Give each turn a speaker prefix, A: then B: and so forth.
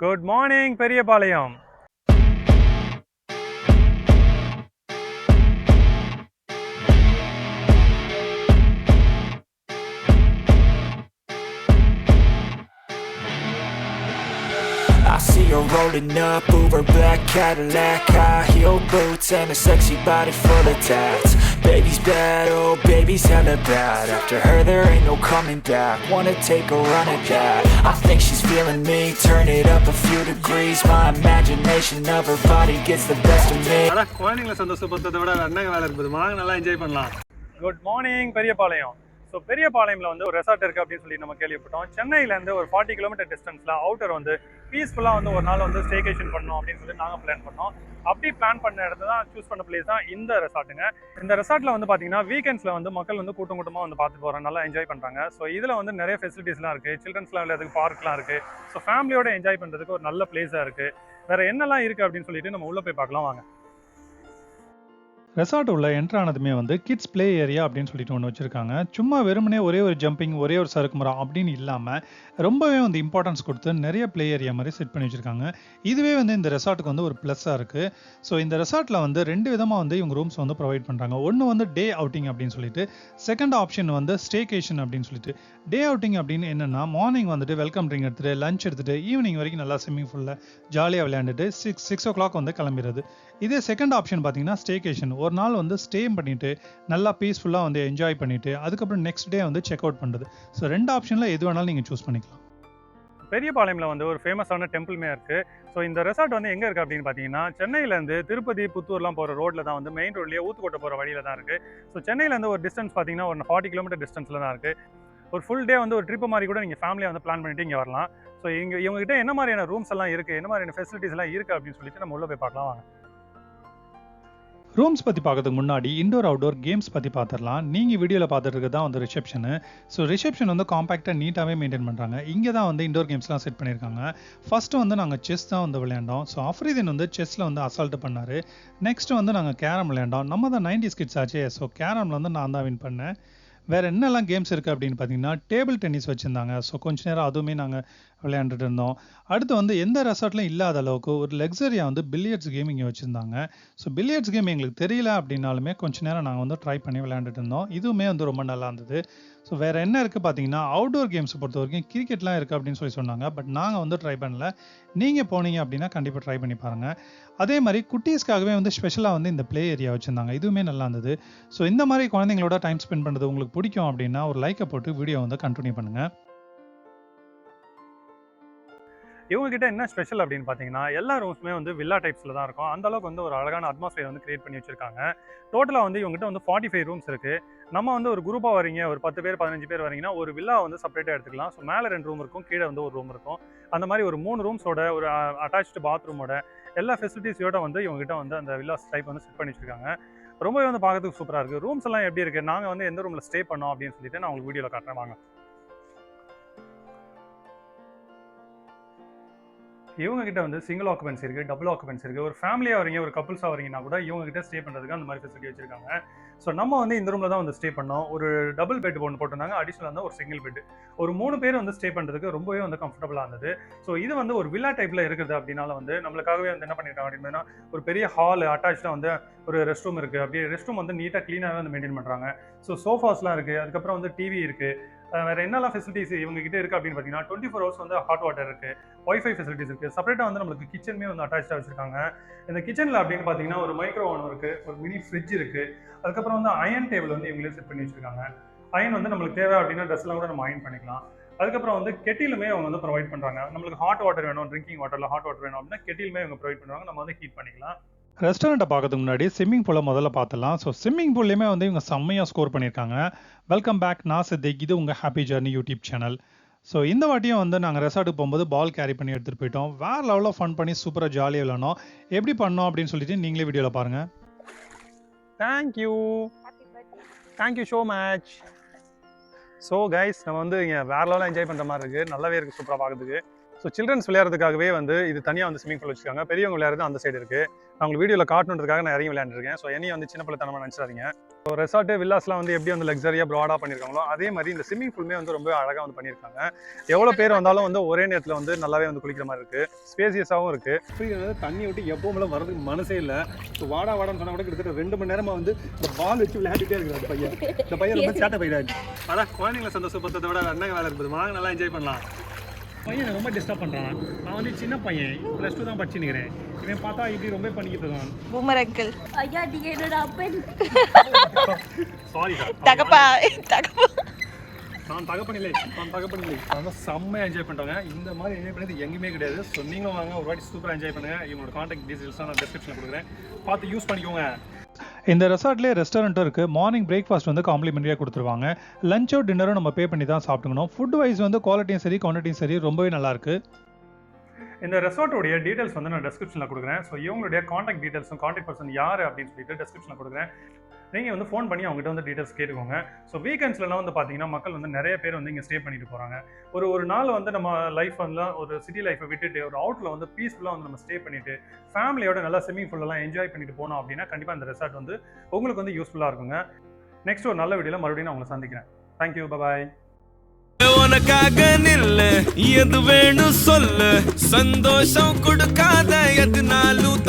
A: Good morning, Periyapalayam.
B: I see her rolling up, Uber black Cadillac, high heel boots and a sexy body full of tats. Baby's bad, oh baby's hella bad. After her there ain't no coming back. Wanna take a run at that? I think she's feeling me. Turn it up a few degrees. My imagination of her body gets the best of me.
A: அட குழந்தைங்களை சந்தோஷப்படுறதை விட என்னங்க வேலை இருக்குது, வாங்க நல்லா enjoy பண்ணலாம். Good morning Periyapalayam. So பெரியபாளையம்ல வந்து ஒரு ரெசார்ட் இருக்குது அப்படின்னு சொல்லி நம்ம கேள்விப்பட்டோம். சென்னையிலேருந்து ஒரு 40 கிலோமீட்டர் டிஸ்டன்ஸில் அவுட்டர் வந்து பீஸ்ஃபுல்லாக வந்து ஒரு நாள் வந்து ஸ்டேகேஷன் பண்ணணும் அப்படின்னு சொல்லி நாங்கள் பிளான் பண்ணோம். அப்படி பிளான் பண்ண இடத்த தான் சூஸ் பண்ண பிளேஸ் தான் இந்த ரெசார்ட்டுங்க. இந்த ரெசார்ட்டில் வந்து பார்த்தீங்கன்னா வீக்கெண்ட்ஸில் வந்து மக்கள் வந்து கூட்டம் கூட்டமாக வந்து பார்த்துட்டு போகிறாங்க, நல்லா என்ஜாய் பண்ணுறாங்க. ஸோ இதில் வந்து நிறைய ஃபெசிலிட்டிஸ்லாம் இருக்குது, சில்ட்ரன்ஸ்லாம் விளையாடுறதுக்கு பார்க்லாம் இருக்குது. ஸோ ஃபேமிலியோட என்ஜாய் பண்ணுறதுக்கு ஒரு நல்ல பிளேஸாக இருக்குது. வேறு என்னெல்லாம் இருக்குது அப்படின்னு சொல்லிட்டு நம்ம உள்ளே போய் பார்க்கலாம் வாங்க.
C: ரெசார்ட் உள்ள என்ட்ரு ஆனதுமே வந்து கிட்ஸ் ப்ளே ஏரியா அப்படின்னு சொல்லிட்டு ஒன்று வச்சுருக்காங்க. சும்மா வெறுமனே ஒரே ஒரு ஜம்பிங், ஒரே ஒரு சறுக்கு மரம் அப்படின்னு இல்லாமல் ரொம்பவே வந்து இம்பார்ட்டன்ஸ் கொடுத்து நிறைய ப்ளே ஏரியா மாதிரி செட் பண்ணி வச்சுருக்காங்க. இதுவே வந்து இந்த ரெசார்ட்டுக்கு வந்து ஒரு ப்ளஸ்ஸாக இருக்குது. ஸோ இந்த ரெசார்ட்டில் வந்து 2 விதமாக வந்து இவங்க ரூம்ஸ் வந்து ப்ரொவைட் பண்ணுறாங்க. ஒன்று வந்து டே அவுட்டிங் அப்படின்னு சொல்லிட்டு, செகண்ட் ஆப்ஷன் வந்து ஸ்டேகேஷன் அப்படின்னு சொல்லிட்டு. டே அவுட்டிங் அப்படின்னு என்னென்னா மார்னிங் வந்துட்டு வெல்கம் ட்ரிங்க் எடுத்துகிட்டு லஞ்ச் எடுத்துகிட்டு ஈவினிங் வரைக்கும் நல்லா ஸ்விம்மிங் பூலில் ஜாலியாக விளையாண்டுட்டு 6 o'clock வந்து கிளம்பிடுறது. இதே செகண்ட் ஆப்ஷன் பார்த்தீங்கன்னா ஸ்டேகேஷன். ஒரு நாள் வந்து ஸ்டே பண்ணிட்டு நல்லா பீஸ்ஃபுல்லாக வந்து என்ஜாய் பண்ணிட்டு அதுக்கப்புறம் நெக்ஸ்ட் டே வந்து செக் அவுட் பண்ணுறது. ஸோ 2 ஆப்ஷனில் எது வேணாலும் நீங்கள் சூஸ் பண்ணிக்கலாம்.
A: பெரியபாளையம்ல வந்து ஒரு ஃபேமஸான டெம்பிள்மே இருக்குது. ஸோ இந்த ரெசார்ட் வந்து எங்கே இருக்குது அப்படின்னு பார்த்தீங்கன்னா, சென்னையிலேருந்து திருப்பதி புத்தூர்லாம் போகிற ரோட்டில் தான் வந்து மெயின் ரோட்லேயே ஊத்துக்கோட்டை போகிற வழியில் தான் இருக்குது. ஸோ சென்னையிலேருந்து ஒரு டிஸ்டன்ஸ் பார்த்தீங்கன்னா ஒரு 40 கிலோமீட்டர் டிஸ்டன்ஸில் தான் இருக்குது. ஒரு ஃபுல் டே வந்து ஒரு ட்ரிப்பு மாதிரி கூட நீங்கள் ஃபேமிலியாக வந்து பிளான் பண்ணிட்டு இங்கே வரலாம். ஸோ இவங்ககிட்ட என்ன மாதிரியான ரூம்ஸ் எல்லாம் இருக்குது, என்ன மாதிரியான ஃபெசிலிட்டிஸ் எல்லாம் இருக்குது அப்படின்னு சொல்லிட்டு நம்ம உள்ளே போய் பார்க்கலாம் வாங்க.
C: ரூம்ஸ் பற்றி பார்க்கறதுக்கு முன்னாடி இண்டோர் அவுட்டோர் கேம்ஸ் பற்றி பார்த்துடலாம். நீங்கள் வீடியோவில் பார்த்துட்டு இருக்கிறது தான் வந்து ரிசப்ஷனு. ஸோ ரிசப்ஷன் வந்து காம்பேக்டாக நீட்டாகவே மெயின்டைன் பண்ணுறாங்க. இங்கே தான் வந்து இண்டோர் கேம்ஸ்லாம் செட் பண்ணியிருக்காங்க. ஃபஸ்ட்டு வந்து நாங்கள் செஸ் தான் வந்து விளையாண்டோம். ஸோ அஃப்ரீதின் வந்து செஸ்ஸில் வந்து அசால்ட்டு பண்ணார். நெக்ஸ்ட்டு வந்து நாங்கள் கேரம் விளையாண்டோம். நம்ம தான் 90s கிட்ஸ் ஆச்சு. ஸோ கேரமில் வந்து நான் தான் வின் பண்ணேன். வேறு என்னெல்லாம் கேம்ஸ் இருக்குது அப்படின்னு பார்த்தீங்கன்னா, டேபிள் டென்னிஸ் வச்சுருந்தாங்க. ஸோ கொஞ்ச நேரம் அதுவுமே நாங்கள் விளையாண்டுட்டு இருந்தோம். அடுத்து வந்து எந்த ரெசார்ட்லையும் இல்லாத அளவுக்கு ஒரு லக்ஸரியாக வந்து பில்லியர்ட்ஸ் கேம் இங்கே வச்சுருந்தாங்க. ஸோ பில்லியர்ட்ஸ் கேம் எங்களுக்கு தெரியல அப்படின்னாலுமே கொஞ்ச நேரம் நாங்கள் வந்து ட்ரை பண்ணி விளையாண்டுட்டு இருந்தோம். இதுவுமே வந்து ரொம்ப நல்லா இருந்தது. ஸோ வேறு என்ன இருக்குது பார்த்தீங்கன்னா, அவுட்டோர் கேம்ஸை பொறுத்த வரைக்கும் கிரிக்கெட்லாம் இருக்குது அப்படின்னு சொல்லி சொன்னாங்க. பட் நாங்கள் வந்து ட்ரை பண்ணல. நீங்கள் போனீங்க அப்படின்னா கண்டிப்பாக ட்ரை பண்ணி பாருங்கள். அதே மாதிரி குட்டீஸ்க்காகவே வந்து ஸ்பெஷலாக வந்து இந்த ப்ளே ஏரியா வச்சுருந்தாங்க. இதுவுமே நல்லா இருந்தது. ஸோ இந்த மாதிரி குழந்தைங்களோட டைம் ஸ்பெண்ட் பண்ணுறது உங்களுக்கு பிடிக்கும் அப்படின்னா ஒரு லைக்கை போட்டு வீடியோ வந்து கண்டினியூ பண்ணுங்கள்.
A: இவங்ககிட்ட என்ன ஸ்பெஷல் அப்படின்னு பார்த்தீங்கன்னா, எல்லா ரூம்ஸுமே வந்து வில்லா டைப்ஸில் தான் இருக்கும். அந்த அளவுக்கு வந்து ஒரு அழகான அட்மாஸ்பியர் வந்து கிரியேட் பண்ணி வச்சிருக்காங்க. டோட்டலாக வந்து இவங்ககிட்ட வந்து 45 ரூம்ஸ் இருக்குது. நம்ம வந்து ஒரு குரூப்பாக வரீங்க, ஒரு 10 பேர் 15 பேர் வரீங்கன்னா ஒரு வில்லா வந்து செப்பரேட்டாக எடுத்துக்கலாம். ஸோ மேலே 2 ரூம் இருக்கும், கீழே வந்து ஒரு ரூம் இருக்கும். அந்த மாதிரி ஒரு 3 ரூம்ஸோட ஒரு அட்டாச்சு பாத்ரூமோட எல்லா ஃபெசிலிட்டிஸோட வந்து இவங்ககிட்ட வந்து அந்த வில்லாஸ் டைப் வந்து செட் பண்ணி வச்சிருக்காங்க. ரொம்பவே வந்து பார்க்கறதுக்கு சூப்பராக இருக்குது. ரூம்ஸ் எல்லாம் எப்படி இருக்குது, நாங்கள் வந்து எந்த ரூமில் ஸ்டே பண்ணோம் அப்படின்னு சொல்லிட்டு நான் உங்களுக்கு வீடியோவில் காட்டுறேன் வாங்க. இவங்க கிட்ட வந்து சிங்கிள் ஆக்குபென்சி இருக்குது, டபுள் ஆக்குபென்சி இருக்குது. ஒரு ஃபேமிலியாக வரீங்க, ஒரு கப்புள்ஸாக வரீங்கன்னா கூட இவங்க கிட்ட ஸ்டே பண்ணுறதுக்கு அந்த மாதிரி ஃபெசிலிட்டி வச்சிருக்காங்க. ஸோ நம்ம வந்து இந்த ரூமில் தான் வந்து ஸ்டே பண்ணோம். ஒரு டபுள் பெட் ஒன்று போட்டிருந்தாங்க, அடிஷனல் வந்து ஒரு சிங்கிள் பெட். ஒரு 3 பேர் வந்து ஸ்டே பண்ணுறதுக்கு ரொம்பவே வந்து கம்ஃபர்டபுளாக இருந்தது. ஸோ இது வந்து ஒரு வில்லா டைப்பில் இருக்குது அப்படின்னால வந்து நம்மளுக்காகவே வந்து என்ன பண்ணியிருக்காங்க அப்படின்னா, ஒரு பெரிய ஹால் அட்டாச்சாக வந்து ஒரு ரெஸ்ட் ரூம் இருக்குது. அப்படியே ரெஸ்ட் ரூம் வந்து நீட்டாக க்ளீனாகவே வந்து மெயின்டைன் பண்ணுறாங்க. ஸோ சோஃபாஸ்லாம் இருக்குது, அதுக்கப்புறம் வந்து டிவி இருக்குது. வேறு என்னெல்லாம் ஃபெசிலிட்டிஸ் இவங்க கிட்டே இருக்குது அப்படின்னு பார்த்தீங்கன்னா, 24 hours வந்து ஹாட் வாட்டர் இருக்குது, ஒய்ஃபை ஃபெசிலிட்டிஸ் இருக்குது. செப்பரேட்டாக வந்து நம்மளுக்கு கிச்சனுமே வந்து அட்டாச்சாக வச்சுருக்காங்க. இந்த கிச்சனில் அப்படின்னு பார்த்தீங்கன்னா ஒரு மைக்ரோ ஓவன் இருக்குது, ஒரு மினி ஃப்ரிட்ஜ் இருக்குது. அதுக்கப்புறம் வந்து அயன் டேபிள் வந்து இவங்களே செட் பண்ணி வச்சுருக்காங்க. அயன் வந்து நம்மளுக்கு தேவை அப்படின்னா ட்ரெஸ்லாம் கூட நம்ம அயன் பண்ணிக்கலாம். அதுக்கப்புறம் வந்து கெட்டிலுமே அவங்க வந்து ப்ரொவைட் பண்ணுறாங்க. நம்மளுக்கு ஹாட் வாட்டர் வேணும், ட்ரிங்கிங் வாட்டரில் ஹாட் வாட்டர் வேணும் அப்படின்னா கெட்டிலுமே அவங்க ப்ரொவைட் பண்ணுவாங்க, நம்ம வந்து ஹீட் பண்ணிக்கலாம்.
C: ரெஸ்டாரண்ட்டை பார்க்கறதுக்கு முன்னாடி ஸ்விம்மிங் பூலை முதல்ல பார்த்துலாம். ஸோ ஸ்விம்மிங் பூல்லையுமே வந்து இவங்க செம்மையாக ஸ்கோர் பண்ணியிருக்காங்க. வெல்கம் பேக், நான் சித்திக். இது உங்கள் happy journey YouTube channel. So இந்த வாட்டியும் வந்து நாங்கள் ரெசார்ட்டுக்கு போகும்போது பால் கேரி பண்ணி எடுத்துகிட்டு போயிட்டோம். வேறு லெவலில் ஃபன் பண்ணி சூப்பராக ஜாலியாக விளாண்டோம். எப்படி பண்ணோம் அப்படின்னு சொல்லிட்டு நீங்களே வீடியோவில் பாருங்கள்.
A: Thank you so much. So guys, நம்ம வந்து இங்கே வேறு லெவலில் என்ஜாய் பண்ணுற மாதிரி இருக்குது, நல்லாவே இருக்குது, சூப்பராக பார்க்குறதுக்கு. ஸோ சில்ட்ரன்ஸ் விளையாடுறதுக்காகவே வந்து இது தனியாக வந்து ஸ்விமிங் பூல் வச்சிருக்காங்க. பெரியவங்க விளையாடுறது அந்த சைடு இருக்குது. நான் உங்களுக்கு வீடியோவில் காட்டணுன்றதுக்காக நான் இறங்கி விளையாண்டுருக்கேன். ஸோ என்னையும் வந்து சின்ன பிள்ளைத்தனமாக நினச்சிடாதீங்க. ஸோ ரெசார்ட்டு வில்லாஸ்லாம் வந்து எப்படி வந்து லக்ஸரியாக ப்ராடாக பண்ணியிருக்காங்களோ அதே மாதிரி இந்த ஸ்விமிங் பூலுமே வந்து ரொம்ப அழகாக வந்து பண்ணியிருக்காங்க. எவ்வளோ பேர் வந்தாலும் வந்து ஒரே நேரத்தில் வந்து நல்லாவே வந்து குளிக்கிற மாதிரி இருக்குது. ஸ்பேசியஸாகவும் இருக்குது. ஃப்ரீ தண்ணி விட்டு எப்பவும் வரதுக்கு மனசே இல்லை. ஸோ வாடான்னு சொன்னால் கூட கிட்டத்தட்ட 2 மணி நேரமாக வந்து இந்த பால் வச்சு விளையாடிட்டே இருக்கிறார் பையன். இந்த பையன் ரொம்ப சேட்டை பையன். அதான் குழந்தைங்களை சந்தோஷப்படுறத விட என்ன வேலை இருக்குது, வாங்க நல்லா என்ஜாய் பண்ணலாம். பையன் ரொம்ப டிஸ்டர்ப் பண்ணுறான். நான் வந்து சின்ன பையன், +2 தான் படிச்சுக்கிறேன். இவன் பார்த்தா இப்படி ரொம்ப பண்ணிக்கிட்டு இருக்கான்.
D: Boomer uncle.
E: ஐயா நீங்க என்னோட அப்பன்.
A: சாரி
D: தகப்பா.
A: நான் தகப்பனில்லை. நான் செம்மையாக என்ஜாய் பண்ணுறாங்க. இந்த மாதிரி என்ஜாய் பண்ணது எங்கேயுமே கிடையாது. ஸோ நீங்களும் வாங்க, ஒரு வாட்டி சூப்பராக என்ஜாய் பண்ணுங்கள். இவங்களோட கான்டாக்ட் டீட்டெயில்ஸ்லாம் நான் டிஸ்கிரிப்ஷனில் கொடுக்குறேன், பார்த்து யூஸ் பண்ணிக்கோங்க.
C: இந்த ரெசார்ட்லேயே ரெஸ்டாரண்ட்டும் இருக்குது. மார்னிங் பிரேக்ஃபாஸ்ட் வந்து காம்ப்ளிமெண்ட்ரியாக கொடுத்துருவாங்க. லஞ்சோ டின்னரும் நம்ம பே பண்ணி தான் சாப்பிட்டுக்கணும். ஃபுட் வைஸ் வந்து குவாலிட்டியும் சரி குவான்டிட்டியும் சரி ரொம்பவே நல்லாயிருக்கு.
A: இந்த ரெசார்ட்டோடைய டீட்டெயில்ஸ் வந்து நான் டிஸ்கிரிப்ஷனில் கொடுக்குறேன். ஸோ இவங்களுடைய கான்டாக்ட் டீட்டெயில்ஸும் கான்டாக்ட் பர்சன் யார் அப்படின்னு சொல்லிட்டு டிஸ்கிரிப்ஷனில் கொடுக்குறேன். நீங்கள் வந்து ஃபோன் பண்ணி அவங்ககிட்ட வந்து டீட்டெயில்ஸ் கேட்டுக்கோங்க. ஸோ வீக்கெண்ட்ஸ்லாம் வந்து பார்த்தீங்கன்னா மக்கள் வந்து நிறைய பேர் வந்து இங்கே ஸ்டே பண்ணிட்டு போகிறாங்க. ஒரு நாள் வந்து நம்ம லைஃப் வந்து ஒரு சிட்டி லைஃப்பை விட்டுட்டு ஒரு அவுட்டில் வந்து பீஸ்ஃபுல்லாக வந்து நம்ம ஸ்டே பண்ணிவிட்டு ஃபேமிலியோட நல்லா ஸ்விம்மிங் பூலெல்லாம் என்ஜாய் பண்ணிட்டு போனோம் அப்படின்னா கண்டிப்பாக இந்த ரெசார்ட் வந்து உங்களுக்கு வந்து யூஸ்ஃபுல்லாக இருக்குங்க. நெக்ஸ்ட் ஒரு நல்ல வீடியோவில் மறுபடியும் நான் உங்களை சந்திக்கிறேன். தேங்க்யூ, பாய்.
F: உனக்காக நில்லு, எது வேணும் சொல்லு, சந்தோஷம் கொடுக்காத எதுனாலும்